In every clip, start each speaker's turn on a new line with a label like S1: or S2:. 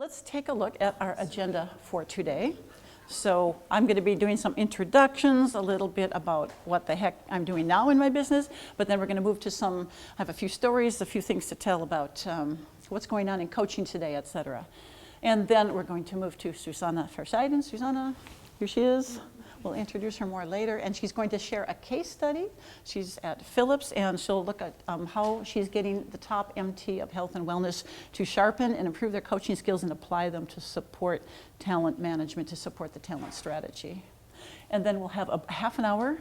S1: Let's take a look at our agenda for today. So I'm going to be doing some introductions, a little bit about what the heck I'm doing now in my business, but then we're going to move to I have a few stories, a few things to tell about what's going on in coaching today, etc. And then we're going to move to Susanna Verscheiden. Susanna, here she is. We'll introduce her more later, and she's going to share a case study. She's at Philips, and she'll look at how she's getting the top MT of health and wellness to sharpen and improve their coaching skills and apply them to support talent management, to support the talent strategy. And then we'll have a half an hour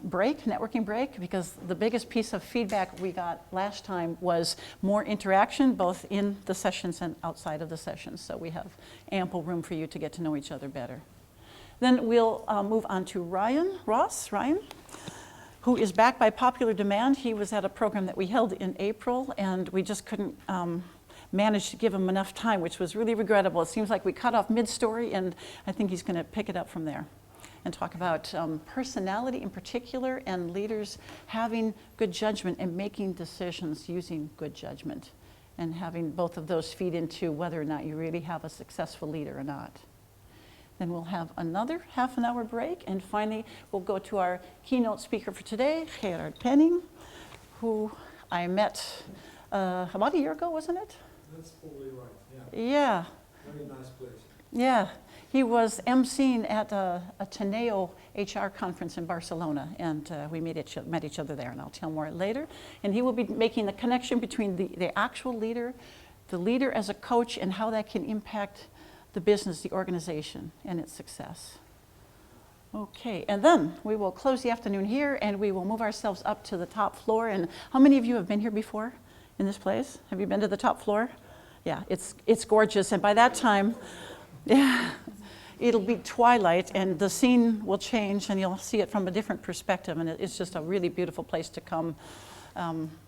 S1: break, networking break, because the biggest piece of feedback we got last time was more interaction, both in the sessions and outside of the sessions. So we have ample room for you to get to know each other better. Then we'll move on to Ryan, who is back by popular demand. He was at a program that we held in April, and we just couldn't manage to give him enough time, which was really regrettable. It seems like we cut off mid-story, and I think he's going to pick it up from there and talk about personality in particular and leaders having good judgment and making decisions using good judgment, and having both of those feed into whether or not you really have a successful leader or not. Then we'll have another half an hour break, and finally we'll go to our keynote speaker for today, Gerard Penning, who I met about a year ago, wasn't it?
S2: That's probably right, yeah.
S1: Yeah.
S2: Very nice place.
S1: Yeah, he was emceeing at a Teneo HR conference in Barcelona, and we met each other there, and I'll tell more later. And he will be making the connection between the actual leader, the leader as a coach, and how that can impact the business, the organization, and its success. Okay, and then we will close the afternoon here, and we will move ourselves up to the top floor. And how many of you have been here before in this place? Have you been to the top floor? Yeah, it's gorgeous, and by that time, yeah, it'll be twilight, and the scene will change, and you'll see it from a different perspective, and it's just a really beautiful place to come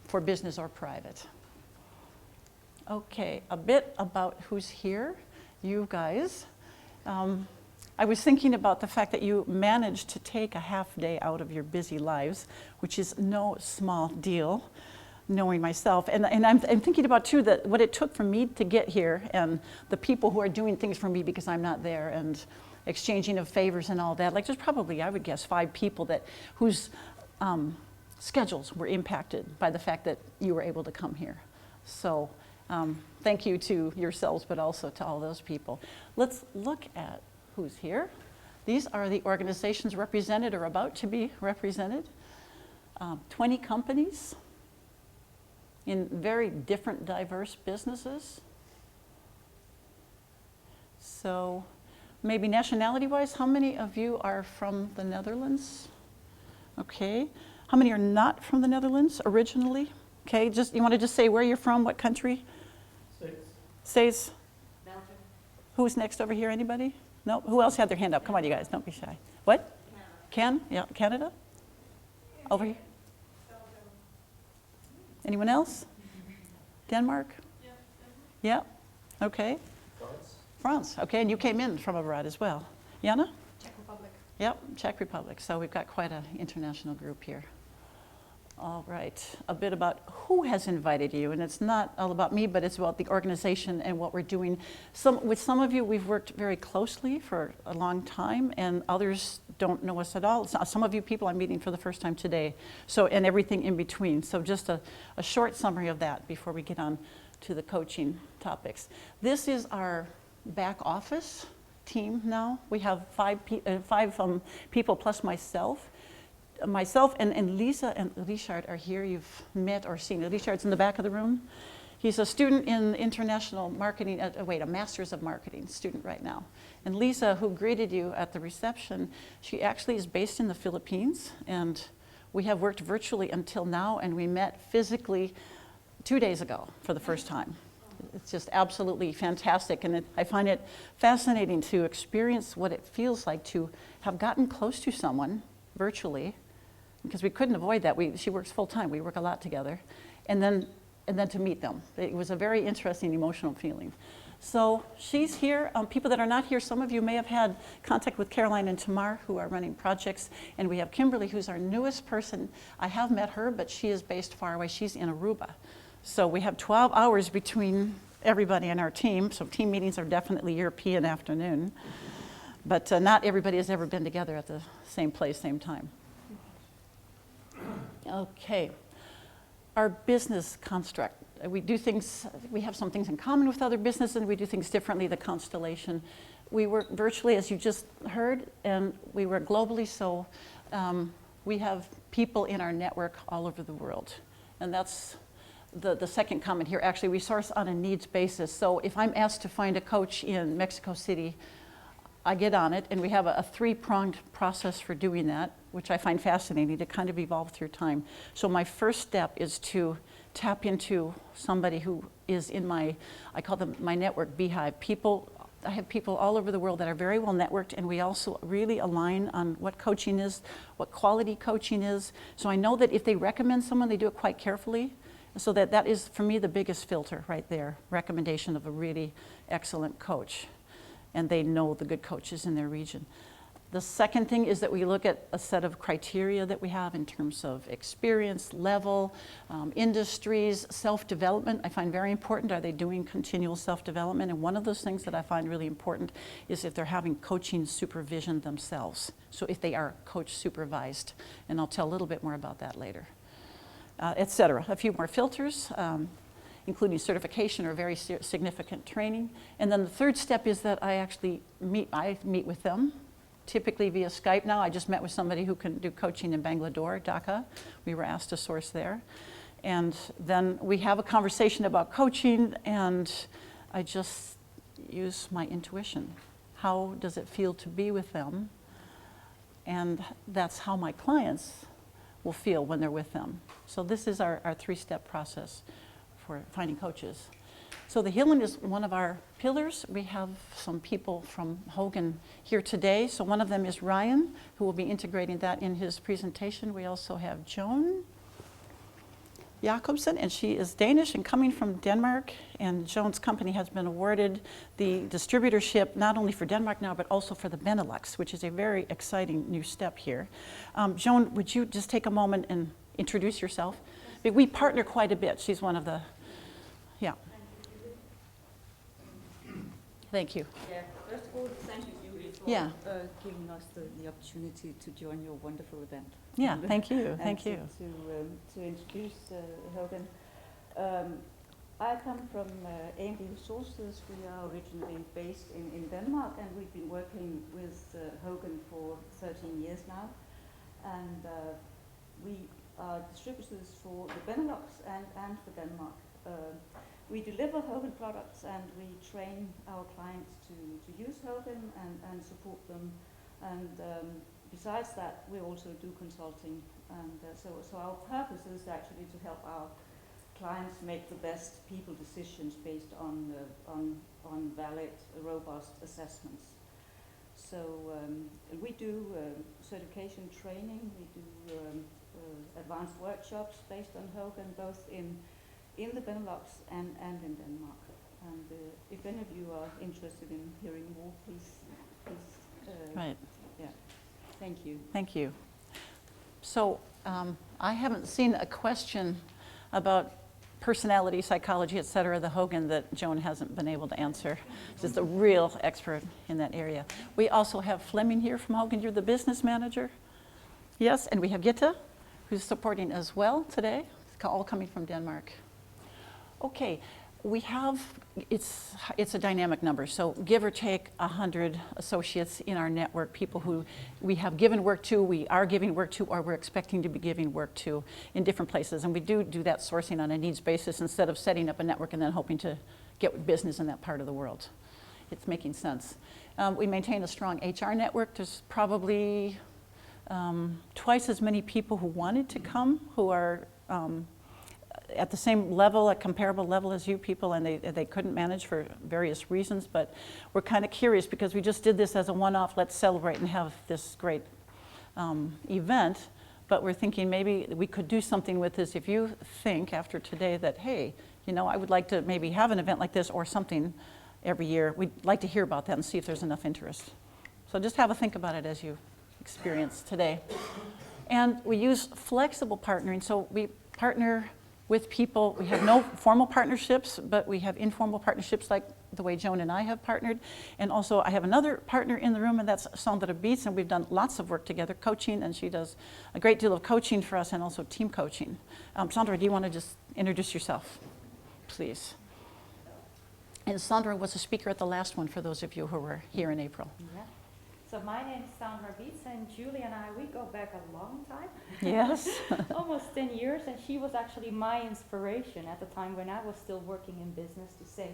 S1: for business or private. Okay, a bit about who's here. You guys. I was thinking about the fact that you managed to take a half day out of your busy lives, which is no small deal, knowing myself. And I'm thinking about, too, that what it took for me to get here, and the people who are doing things for me because I'm not there, and exchanging of favors and all that. Like, there's probably, I would guess, 5 people whose schedules were impacted by the fact that you were able to come here. So thank you to yourselves, but also to all those people. Let's look at who's here. These are the organizations represented or about to be represented. 20 companies in very different, diverse businesses. So maybe nationality-wise, how many of you are from the Netherlands? Okay. How many are not from the Netherlands originally? Okay, you want to just say where you're from, what country? States.
S3: Belgium.
S1: Who's next over here? Anybody? No? Who else had their hand up? Come on, you guys, don't be shy. What?
S3: Canada.
S1: Yeah, Canada? Over here?
S3: Belgium.
S1: Anyone else? Denmark?
S3: Yeah.
S1: Yeah? Okay.
S2: France?
S1: France. Okay, and you came in from abroad as well. Jana?
S3: Czech Republic.
S1: Yep, Czech Republic. So we've got quite an international group here. All right, a bit about who has invited you, and it's not all about me, but it's about the organization and what we're doing. With some of you, we've worked very closely for a long time, and others don't know us at all. Some of you people I'm meeting for the first time today, and everything in between. So just a short summary of that before we get on to the coaching topics. This is our back office team now. We have 5 people plus myself. Myself and Lisa and Richard are here. You've met or seen. Richard's in the back of the room. He's a student in international marketing, a master's of marketing student right now. And Lisa, who greeted you at the reception, she actually is based in the Philippines, and we have worked virtually until now, and we met physically 2 days ago for the first time. It's just absolutely fantastic, and I find it fascinating to experience what it feels like to have gotten close to someone virtually, because we couldn't avoid that. She works full time. We work a lot together, and then to meet them. It was a very interesting emotional feeling. So she's here. People that are not here, some of you may have had contact with Caroline and Tamar, who are running projects, and we have Kimberly, who's our newest person. I have met her, but she is based far away. She's in Aruba. So we have 12 hours between everybody in our team, so team meetings are definitely European afternoon, but not everybody has ever been together at the same place, same time. Okay, our business construct. We do things, we have some things in common with other businesses, and we do things differently, the constellation. We work virtually, as you just heard, and we work globally, so we have people in our network all over the world. And that's the second comment here. Actually, we source on a needs basis. So if I'm asked to find a coach in Mexico City, I get on it, and we have a three-pronged process for doing that, which I find fascinating to kind of evolve through time. So my first step is to tap into somebody who is in my, I call them my network beehive. I have people all over the world that are very well networked, and we also really align on what coaching is, what quality coaching is. So I know that if they recommend someone, they do it quite carefully. So that is, for me, the biggest filter right there, recommendation of a really excellent coach. And they know the good coaches in their region. The second thing is that we look at a set of criteria that we have in terms of experience, level, industries, self-development. I find very important, are they doing continual self-development? And one of those things that I find really important is if they're having coaching supervision themselves. So if they are coach supervised, and I'll tell a little bit more about that later, et cetera. A few more filters. Including certification or very significant training. And then the third step is that I meet with them, typically via Skype now. I just met with somebody who can do coaching in Bangalore, Dhaka. We were asked to source there. And then we have a conversation about coaching, and I just use my intuition. How does it feel to be with them? And that's how my clients will feel when they're with them. So this is our three-step process for finding coaches. So the healing is one of our pillars. We have some people from Hogan here today. So one of them is Ryan, who will be integrating that in his presentation. We also have Joan Jacobsen, and she is Danish and coming from Denmark. And Joan's company has been awarded the distributorship not only for Denmark now, but also for the Benelux, which is a very exciting new step here. Joan, would you just take a moment and introduce yourself? We partner quite a bit. She's one of the, yeah. Thank you.
S4: Yeah, first of all, thank you, Julie, for
S1: Yeah.
S4: giving us the opportunity to join your wonderful event.
S1: Yeah,
S4: And,
S1: thank you,
S4: and
S1: thank you.
S4: To introduce Hogan. I come from AMD Resources. We are originally based in Denmark, and we've been working with Hogan for 13 years now. And we are distributors for the Benelux and for Denmark. We deliver Hogan products, and we train our clients to use Hogan and support them. And besides that, we also do consulting. And so our purpose is actually to help our clients make the best people decisions based on valid, robust assessments. So we do certification training. We do advanced workshops based on Hogan, both in the Benelux and in Denmark. And if any of you are interested in hearing more, please.
S1: Right.
S4: Yeah. Thank you.
S1: Thank you. So I haven't seen a question about personality, psychology, et cetera, the Hogan that Joan hasn't been able to answer. She's a real expert in that area. We also have Fleming here from Hogan. You're the business manager? Yes, and we have Gitta, who's supporting as well today, all coming from Denmark. Okay, we have, it's a dynamic number, so give or take 100 associates in our network, people who we have given work to, we are giving work to, or we're expecting to be giving work to in different places. And we do that sourcing on a needs basis instead of setting up a network and then hoping to get business in that part of the world. It's making sense. We maintain a strong HR network. There's probably twice as many people who wanted to come, who are at the same level, a comparable level as you people, and they couldn't manage for various reasons, but we're kind of curious because we just did this as a one-off, let's celebrate and have this great event, but we're thinking maybe we could do something with this if you think after today that, hey, you know, I would like to maybe have an event like this or something every year. We'd like to hear about that and see if there's enough interest. So just have a think about it as you experience today. And we use flexible partnering, so we partner with people. We have no formal partnerships, but we have informal partnerships like the way Joan and I have partnered. And also I have another partner in the room, and that's Sandra Beets, and we've done lots of work together, coaching, and she does a great deal of coaching for us and also team coaching. Sandra, do you want to just introduce yourself, please? And Sandra was a speaker at the last one for those of you who were here in April.
S5: Yeah. So my name is Sandra Beets, and Julie and I, we go back a long time.
S1: Yes.
S5: Almost 10 years, and she was actually my inspiration at the time when I was still working in business to say,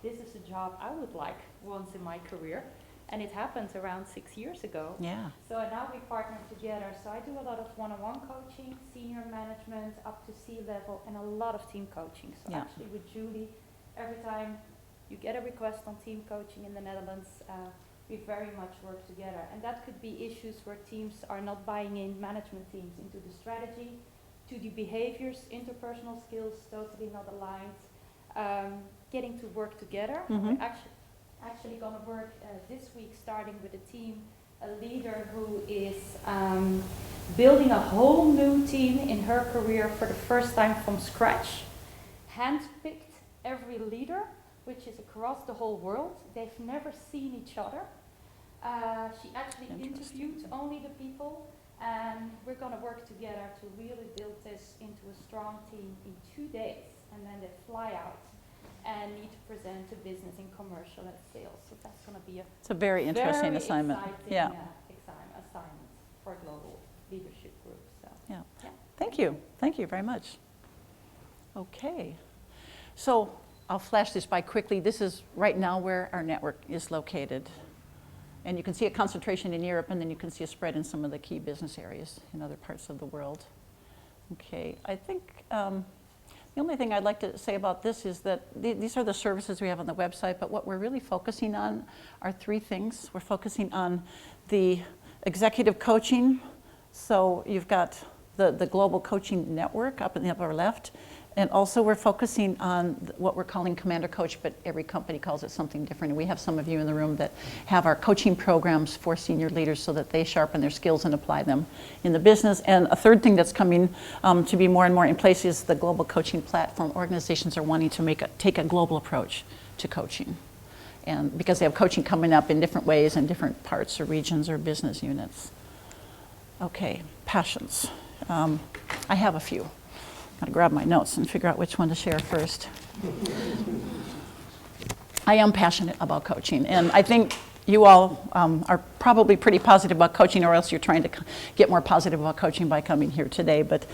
S5: this is a job I would like once in my career. And it happened around 6 years ago.
S1: Yeah.
S5: So now we partner together. So I do a lot of one-on-one coaching, senior management, up to C-level, and a lot of team coaching. So
S1: Yeah.
S5: actually with Julie, every time you get a request on team coaching in the Netherlands, we very much work together. And that could be issues where teams are not buying in, management teams, into the strategy, to the behaviors, interpersonal skills totally not aligned, getting to work together.
S1: Mhm.
S5: We're actually going to work this week starting with a team, a leader who is building a whole new team in her career for the first time from scratch, handpicked every leader, which is across the whole world. They've never seen each other. She actually interviewed only the people, and we're going to work together to really build this into a strong team in 2 days, and then they fly out and need to present to business in commercial and sales. So that's going to be a
S1: It's a very interesting assignment.
S5: exciting,
S1: Yeah.
S5: assignment for a global leadership group. So
S1: Yeah.
S5: yeah.
S1: Thank you. Thank you very much. Okay. So I'll flash this by quickly. This is right now where our network is located. And you can see a concentration in Europe, and then you can see a spread in some of the key business areas in other parts of the world. Okay, I think the only thing I'd like to say about this is that these are the services we have on the website, but what we're really focusing on are 3 things. We're focusing on the executive coaching. So you've got the Global Coaching Network up in the upper left. And also we're focusing on what we're calling Commander Coach, but every company calls it something different. And we have some of you in the room that have our coaching programs for senior leaders so that they sharpen their skills and apply them in the business. And a third thing that's coming to be more and more in place is the Global Coaching Platform. Organizations are wanting to take a global approach to coaching. And because they have coaching coming up in different ways in different parts or regions or business units. Okay, passions. I have a few. Got to grab my notes and figure out which one to share first. I am passionate about coaching, and I think you all are probably pretty positive about coaching, or else you're trying to get more positive about coaching by coming here today. But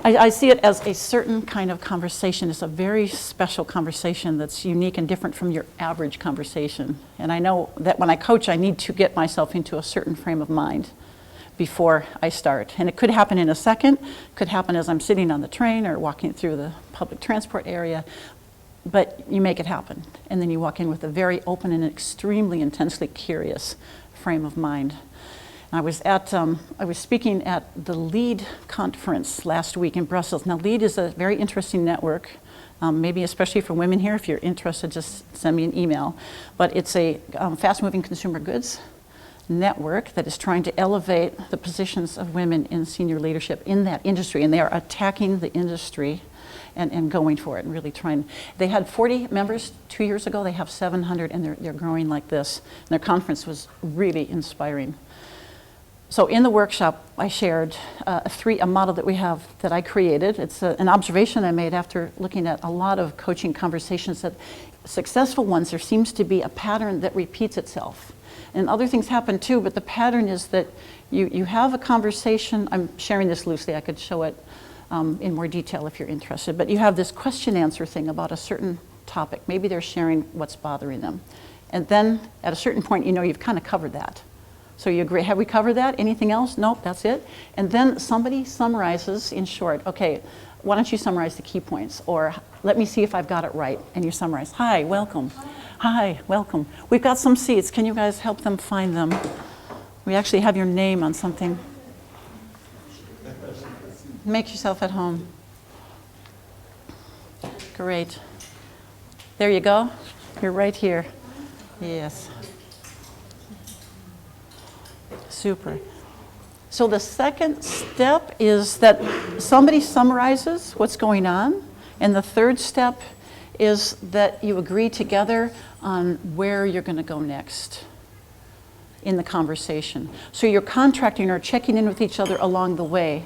S1: I see it as a certain kind of conversation. It's a very special conversation that's unique and different from your average conversation. And I know that when I coach, I need to get myself into a certain frame of mind before I start. And it could happen in a second, could happen as I'm sitting on the train or walking through the public transport area, but you make it happen. And then you walk in with a very open and extremely intensely curious frame of mind. I was speaking at the LEAD conference last week in Brussels. Now LEAD is a very interesting network, maybe especially for women here. If you're interested, just send me an email. But it's a fast-moving consumer goods network that is trying to elevate the positions of women in senior leadership in that industry, and they are attacking the industry and going for it and really trying. They had 40 members 2 years ago. They have 700, and they're growing like this. And their conference was really inspiring. So in the workshop, I shared a model that we have that I created. It's an observation I made after looking at a lot of coaching conversations that successful ones, there seems to be a pattern that repeats itself. And other things happen too, but the pattern is that you have a conversation. I'm sharing this loosely. I could show it in more detail if you're interested. But you have this question-answer thing about a certain topic. Maybe they're sharing what's bothering them. And then at a certain point, you know you've kind of covered that. So you agree, have we covered that? Anything else? Nope, that's it. And then somebody summarizes in short, okay, why don't you summarize the key points? Or let me see if I've got it right. And you summarize, hi, welcome. Hi, welcome. We've got some seats. Can you guys help them find them? We actually have your name on something. Make yourself at home. Great. There you go. You're right here. Yes. Super. So the second step is that somebody summarizes what's going on, and the third step is that you agree together on where you're going to go next in the conversation. So you're contracting or checking in with each other along the way,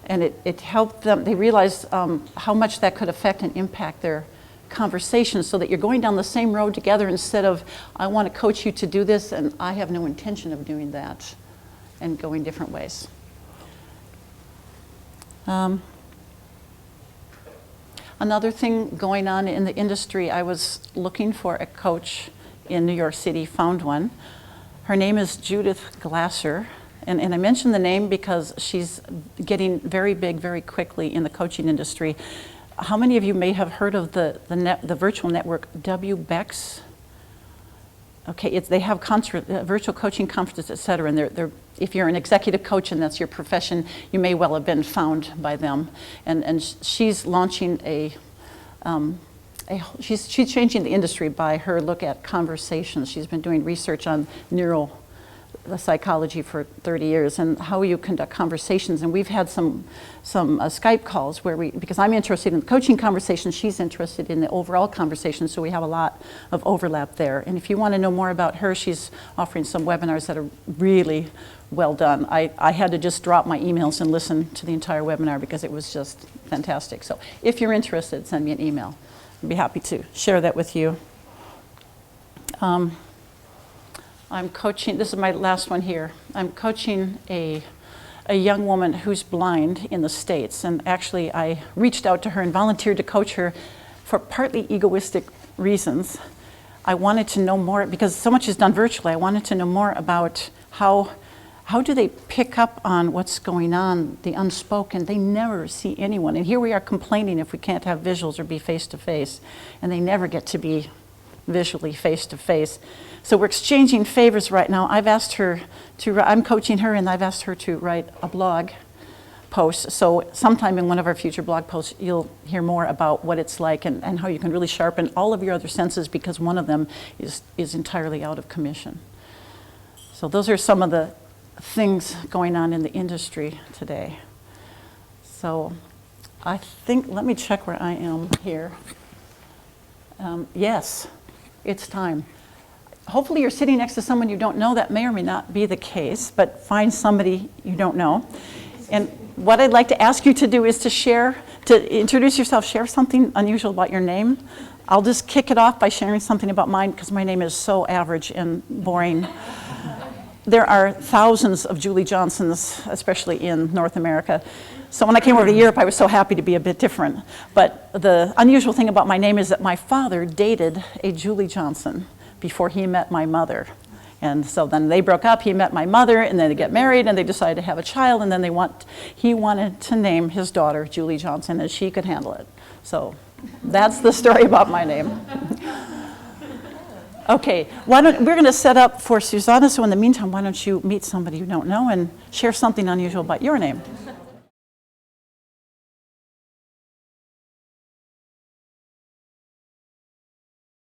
S1: and it helped them, they realized how much that could affect and impact their conversation, so that you're going down the same road together instead of, I want to coach you to do this and I have no intention of doing that, and going different ways. Another thing going on in the industry, I was looking for a coach in New York City, found one. Her name is Judith Glasser, and I mention the name because she's getting very big very quickly in the coaching industry. How many of you may have heard of the virtual network WBEX? Okay, they have virtual coaching conferences, et cetera, and they're, if you're an executive coach and that's your profession, you may well have been found by them. And she's launching she's changing the industry by her look at conversations. She's been doing research on psychology for 30 years and how you conduct conversations. And we've had some Skype calls where because I'm interested in the coaching conversation, she's interested in the overall conversation, so we have a lot of overlap there. And if you want to know more about her, she's offering some webinars that are really well done. I had to just drop my emails and listen to the entire webinar because it was just fantastic. So if you're interested, send me an email. I'd be happy to share that with you. I'm coaching, this is my last one here. I'm coaching a young woman who's blind in the States. And actually, I reached out to her and volunteered to coach her for partly egoistic reasons. I wanted to know more, because so much is done virtually, I wanted to know more about how do they pick up on what's going on, the unspoken. They never see anyone. And here we are complaining if we can't have visuals or be face-to-face. And they never get to be visually face-to-face. So we're exchanging favors right now. I've asked her I'm coaching her, and I've asked her to write a blog post. So sometime in one of our future blog posts, you'll hear more about what it's like and how you can really sharpen all of your other senses, because one of them is entirely out of commission. So those are some of the things going on in the industry today. So I think, let me check where I am here. Yes, it's time. Hopefully you're sitting next to someone you don't know. That may or may not be the case, but find somebody you don't know. And what I'd like to ask you to do is to introduce yourself, share something unusual about your name. I'll just kick it off by sharing something about mine, because my name is so average and boring. There are thousands of Julie Johnsons, especially in North America. So when I came over to Europe, I was so happy to be a bit different. But the unusual thing about my name is that my father dated a Julie Johnson before he met my mother. And so then they broke up, he met my mother, and then they get married, and they decided to have a child, and then he wanted to name his daughter Julie Johnson, and she could handle it. So that's the story about my name. Okay, we're going to set up for Susanna, so in the meantime, why don't you meet somebody you don't know and share something unusual about your name.